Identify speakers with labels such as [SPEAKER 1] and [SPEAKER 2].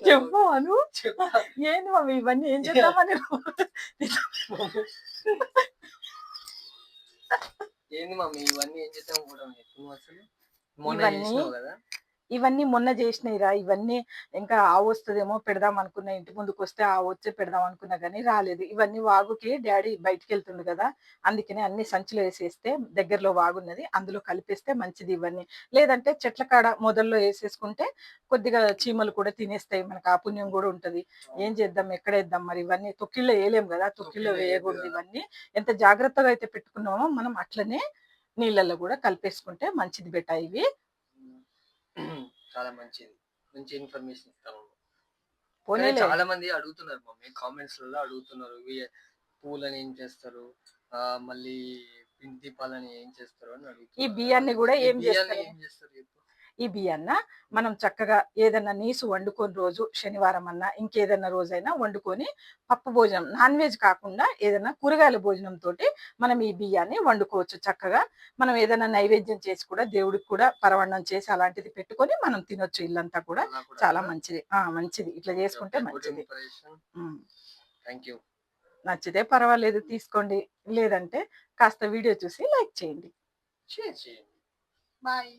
[SPEAKER 1] చెప్పవను
[SPEAKER 2] చెప్పా
[SPEAKER 1] ఏంది మమ్మీ ఇవన్నీ ఏం చేద్దామని
[SPEAKER 2] ఏంది మమ్మీ ఇవన్నీ ఏం చేద్దాం కూడా నువ్వు అసలు మొన్న
[SPEAKER 1] ఇవన్నీ
[SPEAKER 2] చేసినావు కదా.
[SPEAKER 1] ఇవన్నీ మొన్న చేసినాయిరా ఇవన్నీ ఇంకా ఆవు వస్తుందేమో పెడదాం అనుకున్నా ఇంటి ముందుకు వస్తే ఆవు వచ్చి పెడదాం అనుకున్నా కానీ రాలేదు ఇవన్నీ వాగుకి డాడీ బయటికి వెళ్తుండు కదా అందుకని అన్ని సంచులు వేసేస్తే దగ్గరలో వాగున్నది అందులో కలిపేస్తే మంచిది ఇవన్నీ లేదంటే చెట్ల కాడ మొదల్లో వేసేసుకుంటే కొద్దిగా చీమలు కూడా తినేస్తాయి మనకు ఆ పుణ్యం కూడా ఉంటది ఏం చేద్దాం ఎక్కడ వేద్దాం మరి ఇవన్నీ తొక్కిల్లో వేయలేం కదా తొక్కిల్లో వేయకూడదు ఇవన్నీ ఎంత జాగ్రత్తగా అయితే పెట్టుకున్నామో మనం అట్లనే నీళ్ళల్లో కూడా కలిపేసుకుంటే మంచిది బెట ఇవి
[SPEAKER 2] చాలా మంచిది. మంచి ఇన్ఫర్మేషన్ ఇస్తాము.
[SPEAKER 1] పోనీలే
[SPEAKER 2] చాలా మంది అడుగుతున్నారు మమ్మీ కామెంట్స్ లలో అడుగుతున్నారు పూలని ఏం చేస్తారు, మళ్ళీ పిండి దీపాలని ఏం చేస్తారు అని
[SPEAKER 1] ఈ
[SPEAKER 2] అడుగుతున్నారు.
[SPEAKER 1] బియ్యాన్ని కూడా
[SPEAKER 2] ఈ
[SPEAKER 1] ఏం
[SPEAKER 2] బియ్యాన్ని
[SPEAKER 1] చేస్తారు
[SPEAKER 2] ఏం చేస్తారు చెప్పు.
[SPEAKER 1] ఈ బియ్యాన్న మనం చక్కగా ఏదన్నా నీసు వండుకొని రోజు శనివారం అన్నా ఇంకేదన్నా రోజైనా వండుకొని పప్పు భోజనం నాన్ వెజ్ కాకుండా ఏదైనా కూరగాయల భోజనం తోటి మనం ఈ బియ్యాన్ని వండుకోవచ్చు చక్కగా మనం ఏదైనా నైవేద్యం చేసి కూడా దేవుడికి కూడా పరవన్నం చేసి అలాంటిది పెట్టుకొని మనం తినొచ్చు ఇల్లంతా కూడా
[SPEAKER 2] అలా కూడా
[SPEAKER 1] చాలా
[SPEAKER 2] కదా?
[SPEAKER 1] మంచిది మంచిది ఇట్లా చేసుకుంటే
[SPEAKER 2] గుడ్
[SPEAKER 1] మంచిది
[SPEAKER 2] ఇన్ఫర్మేషన్. Thank you.
[SPEAKER 1] నచ్చితే పర్వాలేదు తీసుకోండి లేదంటే కాస్త వీడియో చూసి లైక్ చేయండి
[SPEAKER 2] షేర్ చేయండి. బాయ్.